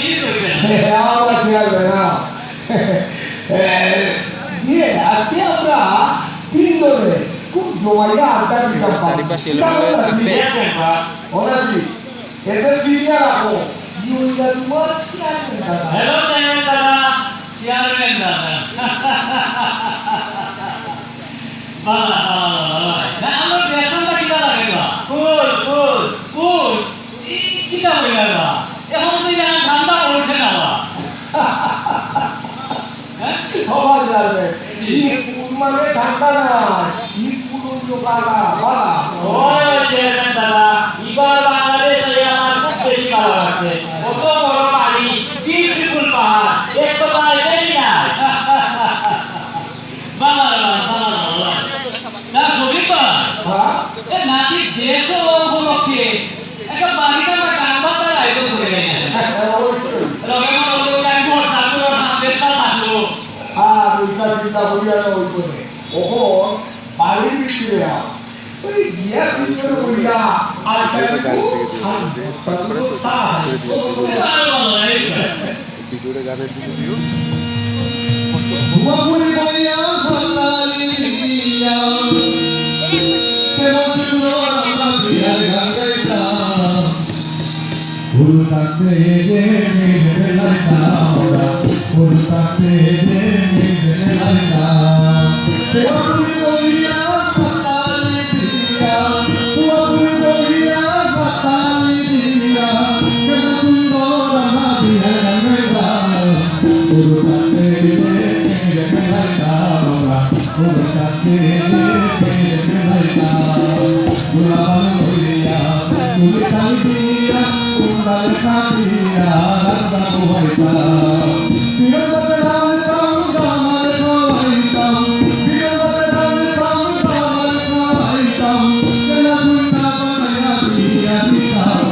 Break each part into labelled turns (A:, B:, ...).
A: আমরা খেয়াল না আজকে আমরা তিনজনে খুব জমাইয়া আড্ডা দিতাম এদের ফিরিয়ে রাখো তোমার
B: হ্যালো চেয়ারম্যান দাদা চেয়ারম্যান দাদা বালা বালা আমার দেশটা কিটা লাগে না কুল কুল কুল কিটা হইলা না এখন তুই না ঠান্ডা হইছে না
A: সবার যাবে মানে ঠান্ডা না পুরো লোকালা বালা
B: ও চেয়ারম্যান দাদা এবার বাংলাদেশে আমার খুব বেশি ভালো লাগছে কত বড় পানি বিউটিফুল পাহাড় এক কথায় দেখি না বালা বালা বালা না সবিতা এ নাতি দেশ উপলক্ষে একটা বাড়িতে আমরা গান বাজনা আয়োজন করে গেছে লগে মনে আমি ভরসা করে সামনের সাল থাকলো
A: আর ওইটা চিন্তা করিয়া না ওই করে ওখন বাড়ির ভিতরে ওই গিয়া ভিতরে করিয়া আর
C: ভিডিওটা গানের ভিডিও
D: ভুয়াপুরি বইয়া ফালালি দিয়া কেমন সুন্দর আমরা বিহার গান গাইতাম ফুল থাকতে দে মেঘে লাইতাম ওরা ফুল থাকতে দে মেঘে লাইতাম ভুয়াপুরি বইয়া ফালালি দিয়া ভুয়াপুরি বইয়া ফালালি দিয়া কেমন সুন্দর আমরা বিহার গান গাইতাম ফুল থাকতে দে মেঘে লাইতাম ওরা ফুল থাকতে দে মেঘে লাইতাম গুলাবান বইয়া তুমি কালিয়া কুন্ডাল কালিয়া রান্দা বইতা বিরবতে রাম রাম রামার খাইতাম বিরবতে রাম রাম রামার খাইতাম কেলা গুন্ডা বানায়া দিয়া দিতাম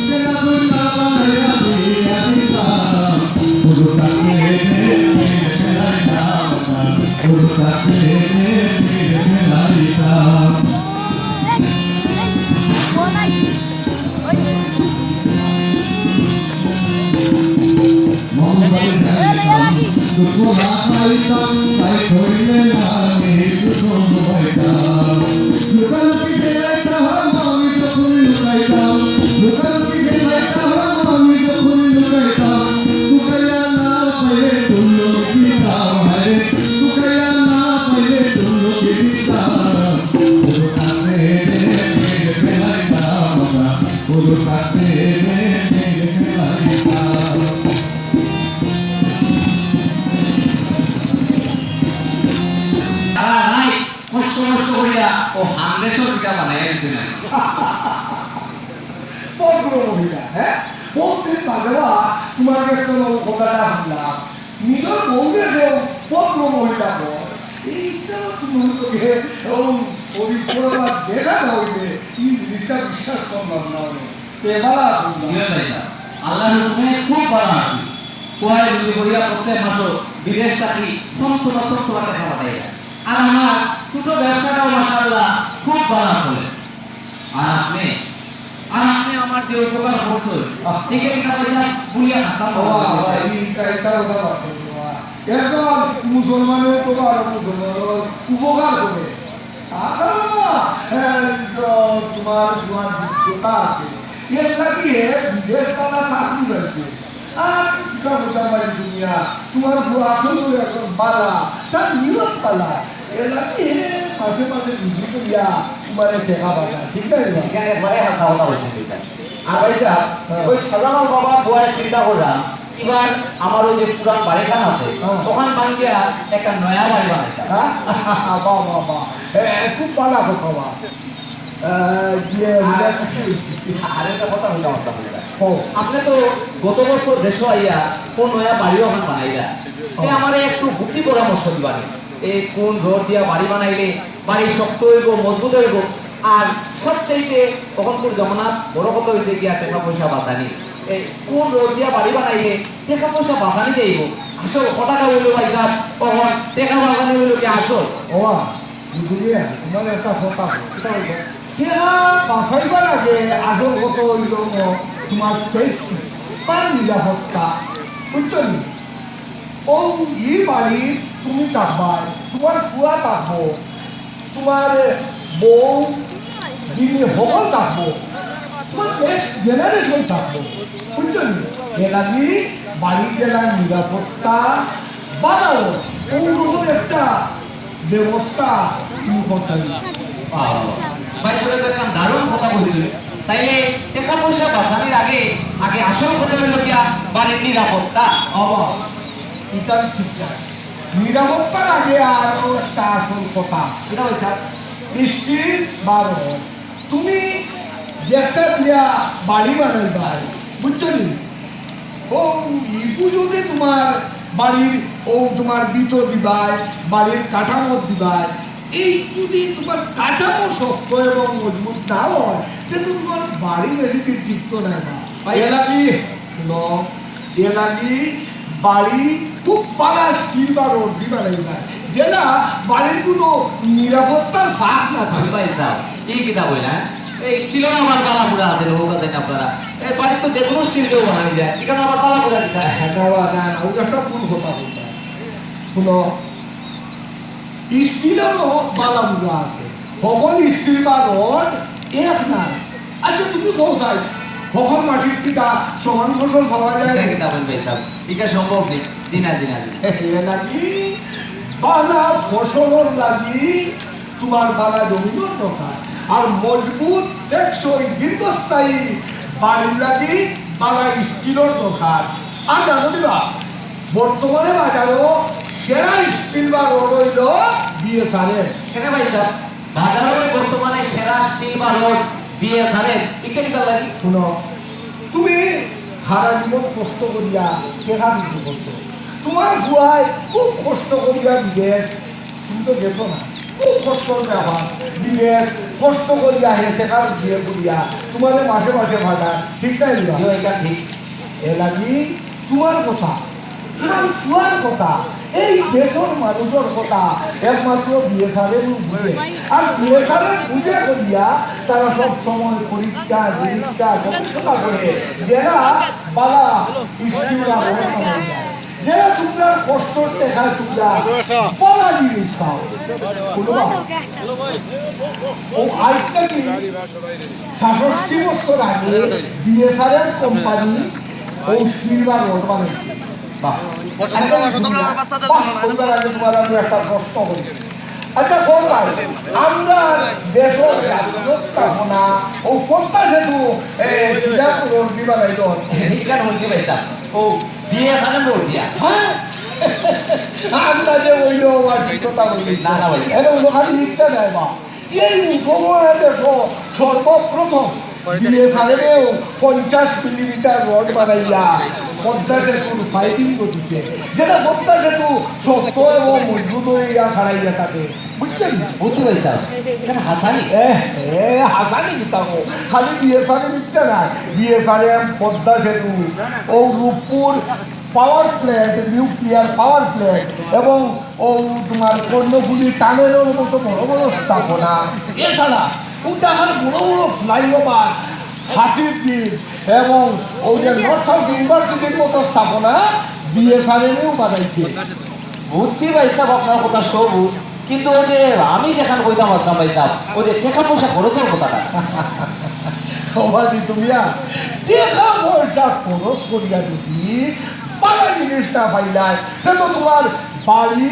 D: কেলা গুন্ডা বানায়া দিয়া দিতাম পুরুটাকে দে মেরে লাইতাম পুরুটাকে দে মেরে লাইতাম Dusko nakaitam, ay koine nami, dusko nukaitam. Lukan pikilaitam, mami dokuni nukaitam. Lukan pikilaitam, mami dokuni nukaitam. Tukaya na pale tullo kitam, hare. Tukaya na pale tullo kitam. Puro kate de mere pelaitam, puro kate de mere pelaitam.
B: ও 100 টাকা বানায় দিছে না
A: পদ্র মহিলা হ্যাঁ প্রত্যেক বাজারা তোমার কাছে কথাটা ভাবলাম নিজের বউকে পদ্র মহিলা এইটা তোমার তোকে পরিশ্রম দেখা হইবে এই জিনিসটা বিশ্বাস সম্ভব না পেবালা
B: আল্লাহর হুকুমে খুব ভালো আছে কোয়ায় যদি করিয়া প্রত্যেক মাস বিদেশ চাকরি সমস্ত টাকা পাঠাই আর আমার ছোট ব্যবসাটাও মাশাআল্লাহ খুব ভালো চলে আর আপনি আমার যে উপকার করছেন ঠিক আছে না বুলিয়া খাতা
A: এটা একদম মুসলমানের উপকার উপকার করে তোমার তোমার যোগ্যতা আছে এর লাগিয়ে বিদেশ তারা চাকরি পাইছে আর মোটামুটি দুনিয়া তোমার আসল এখন পালা তার নিয়ত পালা এর লাগিয়ে মাঝে মাঝে বিক্রি করিয়া তোমার টেকা পাতা ঠিক আছে
B: একবারে হালকা কথা বলছেন আর ভাইসা ওই সাধারণ বাবা দোয়ায় চিন্তা করলাম এবার আমার ওই যে পুরান বাড়িখান আছে তখন বাঙ্গিয়া একটা নয়া বাড়ি বানাইতা
A: বাবা খুব পালা কথা
B: আরেকটা কথা হইলাম আপনি তো গত বছর দেশ আইয়া কোন নয়া বাড়িও এখন বানাইলা আমার একটু বুদ্ধি পরামর্শ দিবানি এই কোন রোড দিয়া বাড়ি বানাইলে বাড়ি শক্ত হইব মজবুত হইব আর সবচাইতে তখনকার জমানাত বড় কথা হয়েছে গিয়া টাকা পয়সা বাঁচানি এই কোন রোড দিয়া বাড়ি বানাইলে টাকা পয়সা বাঁচানি যাইব আসল কথাটা হইল ভাই সাহেব তখন টাকা বাঁচানি হইল কি আসল
A: ও বুঝলি তোমার একটা কথা কেনা বাঁচাইবার আগে আসল কত হইল তোমার সেফটি বা নিরাপত্তা, বুঝছো নি? ও ই বাড়ি তুমি থাকবাই, তোমার ফুয়া থাকবো, তোমার বউ দিদি সকল থাকবো, তোমার নেক্সট জেনারেশন থাকবো, বুঝছো নি? এলাকি বাড়ির জেলা নিরাপত্তা বাড়াও, ওরকম একটা ব্যবস্থা তুমি করতে হবে।
B: ভাই সাহেব একদম দারুণ কথা বলছিল। তাইলে টাকা পয়সা বাঁচানোর আগে আগে আসল কথা হলো গিয়া বাড়ির নিরাপত্তা।
A: আবার এটা ঠিক আছে, নিরাপত্তার আগে আরো একটা আসল কথা,
B: এটা হচ্ছে
A: স্টিল বারো, তুমি যেটা দিয়া বাড়ি বানাইবাই, বুঝছো নি? ও ইটু যদি তোমার বাড়ির তোমার ভিতর দিবাই, বাড়ির কাঠামো দিবাই, এই যদি তোমার কাঠামো শক্ত এবং মজবুত না হয়, কিন্তু তোমার বাড়ি এদিকে টিকত নাই না। এলাকি এলাকি বাড়ি খুব পালা স্টিল বা রোড দিবা লাগবে, যেটা বাড়ির কোনো নিরাপত্তার ফাঁক না থাকে।
B: ভাই সাহেব এই কিতা বইলা এই স্টিলের আমার পালা পুরা আছে লোক আছে আপনারা এই বাড়ি তো যে কোনো স্টিল কেউ বানাই যায় এখানে আমার পালা পুরা দিতে
A: হ্যাঁ না ওটা একটা ভুল কথা বলতে শুনো, স্টিলেরও বালা বুড়া আছে, সকল স্টিল বা রড এক না। আচ্ছা তুমি কেউ চাই সকল মাটির টিকা সমান ফসল পাওয়া যায়
B: এটা কিতা বলবেন ভাই সাহেব এটা সম্ভব নেই দিনা
A: লাগি বালা ফসলের লাগি তোমার বালা জমির দরকার, আর মজবুত টেকসই দীর্ঘস্থায়ী বাড়ির লাগি বালা স্টিলের দরকার। আর জানো দিবা বর্তমানে বাজারও সেরা স্টিল বা রড হইল বিএসআরএফ।
B: কেন ভাই সাহেব বাজারে বর্তমানে সেরা স্টিল বা রড দিয়ে ছাড়েন এটা কিতা লাগি
A: শুনো, তুমি সারা জীবন কষ্ট করিয়া কেনা বিক্রি করছো, তোমার বুয়ায় খুব কষ্ট করিয়া বিদেশ, তুমি তো গেছো না, খুব কষ্ট ব্যাপার বিদেশ কষ্ট করিয়া হে টেকার বিয়ে করিয়া তোমার মাসে মাসে ভাড়া ঠিক নাই দিবা।
B: এটা ঠিক
A: এ লাগি তোমার কথা, তোমার বুয়ার কথা, এই দেশের মানুষের কথা একমাত্র বিএসআরের বুঝে, আর বিএসআরের বুঝে করিয়া তারা সব সময় পরীক্ষা নিরীক্ষা গবেষণা করে যারা বালা স্টিমার যারা তোমরা কষ্ট দেখায় তোমরা বলা জিনিস খাও। ও আজকে কি ৬৬ বছর আগে বিএসআরের কোম্পানি ও স্টিমার রড বানাইছে। আচ্ছা আমরা দেশের ব্যবস্থাপনা ও পদ্মা সেতু
B: এখানে বলছি ভাই সাহেব ও দিয়ে ছাড়েন রোড দিয়া
A: আমরা যে ওই কথা বলি
B: না না ভাই
A: এটা ওখানে লিখতে দেয় বা এই উপমহাদেশ সর্বপ্রথম দিয়ে সালেও 50 মিলিমিটার রড বানাইয়া পদ্মা সেতুর ফাইটিং করতেছে, যেটা পদ্মা সেতু শক্ত এবং মজবুত হইয়া ছাড়াইয়া থাকে, বুঝছেন?
B: বুঝছি ভাই সাহেব এখানে হাসানি
A: হাসানি কিতাবো খালি বিএসআরএম লিখতে নাই, বিএসআরএম পদ্মা সেতু ও Rooppur power plant, nuclear power plant এবং ও তোমার কর্ণফুলি টানেলের মতো বড় বড় স্থাপনা, এছাড়া উদাহার বড় বড় ফ্লাইওভার, হাতির দ্বীপ এবং ওই যে নর্থ সাউথ ইউনিভার্সিটির মতো স্থাপনা বিএসআরএমেও বানাইছে।
B: বুঝছি ভাই সাহেব আপনার কথা সবু কিন্তু ওই যে আমি যেখানে বইতাম আসলাম ভাই সাহেব ওই যে টাকা পয়সা খরচের কথাটা
A: সবাই তুমি টাকা পয়সা খরচ করিয়া যদি বালা জিনিসটা পাইলাই সে তো তোমার বাড়ি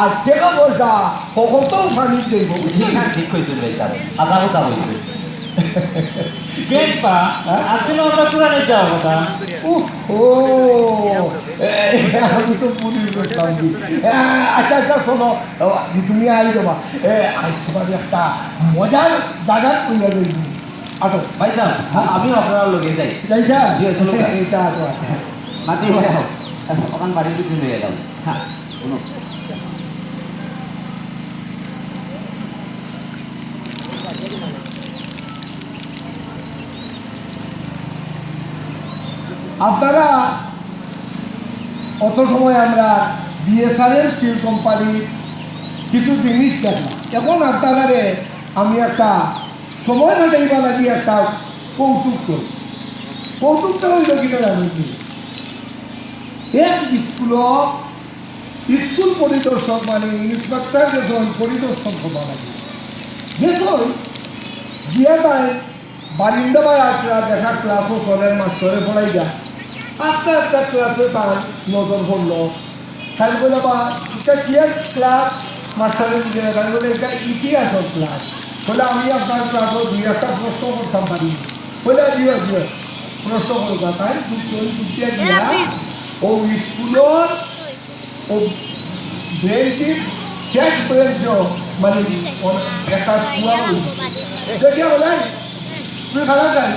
A: আর টাকা পয়সা সকলটাও ফানি দেব।
B: ঠিক কইছেন ভাই সাহেব হাজার কথা বলছে
E: গেট পা আসলে আমরা পুরানে যাওয়া কথা
A: ও আমি তো পুরী করতাম। আচ্ছা আচ্ছা শোনো, তুমি আই দেবা তোমার একটা মজার জায়গা কইয়া দেবি। আটো
B: ভাই সাহেব আমিও আপনার লোকে যাই
A: যাইছা
B: জি, চলো।
A: এটা আটো
B: মাতি ভাই ওখান বাড়ির দিকে নিয়ে গেলাম হ্যাঁ কোনো
A: আপনারা অত সময় আমরা বিএসআরএল স্টিল কোম্পানির কিছু জিনিস দেখলাম, এখন আপনারা আমি একটা সময় কাটাইবা লাগি একটা কৌতুক করি কৌতুকটা হইল কিনা জানি কি এক স্কুল পরিদর্শক মানে ইন্সপেক্টর যখন পরিদর্শন হবা লাগে দেখুন গিয়া যায় বারিন্দা বা আসরা দেখা ক্লাসও চলের মাস্টরে পড়াই যা আস্তে আস্তে ক্লাসে তার নজর পড়লো তাই বলে বা এটা কি ক্লাস মাস্টারের দিকে তাই বলে এটা ইতিহাসের ক্লাস বলে আমি আপনার ক্লাসও দুই একটা প্রশ্ন করতাম পারি বলে দিও দিও প্রশ্ন করবা তাই দুটিয়া দিয়া ও স্কুলের ও বেঞ্চির শেষ বেঞ্চ মানে একটা কুয়া দেখিয়া বলে তুই খালা যাই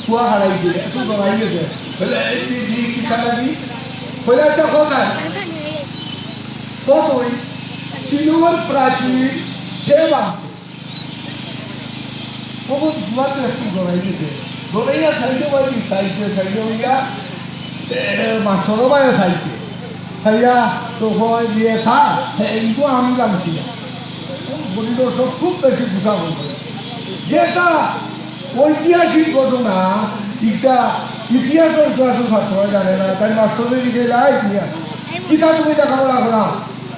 A: কুয়া হারাই দিয়ে একটু জড়াই গেছে বলে এই কি খালা দি বলে একটা কথা কতই সিলুয়ার প্রাচীর সে বাঁধতে বহুত দুয়াতে একটু জড়াই গেছে জড়াইয়া সাইডে বাড়ি সাইডে হইয়া মাছরও বাইরে সাইডে সাইয়া তো হয় দিয়ে খা এইটু আমি জানছি না পরিদর্শক খুব বেশি বুঝা বলবে যেটা ঐতিহাসিক ঘটনা এটা ইতিহাসের ক্লাসের ছাত্ররা জানে না তাই মাস্টারদের দিকে যায় ইতিহাস কিতা তুমি দেখাবো না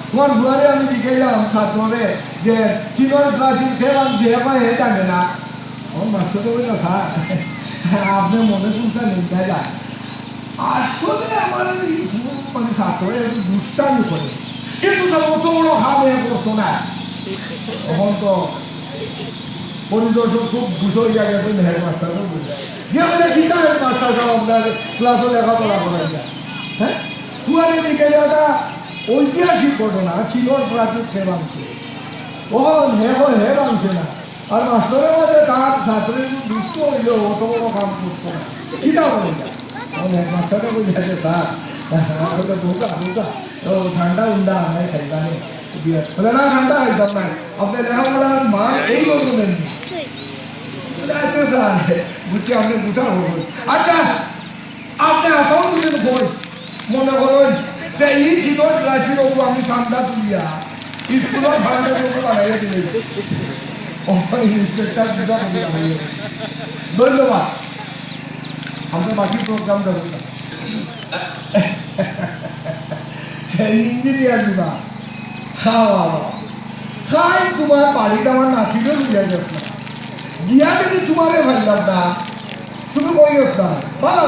A: তোমার দুয়ারে আমি দিকেলাম ছাত্ররে যে চীনের প্রাচীন সেবাম যে পায় হে জানে না আমার মাস্টারকে বলে স্যার আপনি মনে করতে নিতে যায় আসলে আমার মানে ছাত্ররা একটু দুষ্টামি করে কিন্তু তার অত বড় হাত হয়ে করতো না তখন তো পরিদর্শক খুব বুঝে যায় গেছেন হেডমাস্টারও বুঝে গিয়ে বলে কিতা হেডমাস্টার সব আপনার ক্লাসে লেখাপড়া করা যায় হ্যাঁ দুয়ারে দিকে একটা ঐতিহাসিক ঘটনা চীনের প্রাচীন সেবাংশে ওখান হে বাংছে না আর মাস্টারের মধ্যে তার ছাত্রের দুষ্ট হইলেও অত বড় কাম করতো না কিতা বলে যায় হেডমাস্টারকে বুঝাতে স্যার ঢোকা তো ঠান্ডা উন্ডা আমি খাইবা নেই বলে না ঠান্ডা খাইতাম না আপনি লেখাপড়ার মান এই করবেন আচ্ছা স্যার বুঝছি আপনি বুঝা বলবেন আচ্ছা আপনি আসাও দিলেন বই মনে করেন যে এই শীতল রাশির ওপর আমি ঠান্ডা তুলিয়া স্কুলের ঠান্ডা ওপর বানাইয়া দিলে ইন্সপেক্টর বুঝা ধন্যবাদ আমরা বাকি প্রোগ্রামটা করলাম ইঞ্জিনিয়ার দিবা খাওয়া খাই তোমার বাড়িতে আমার নাতিরও বুঝা যাচ্ছে না গিয়া যদি তোমারে ভাবলাম না তুমি কই গেছ না ভালো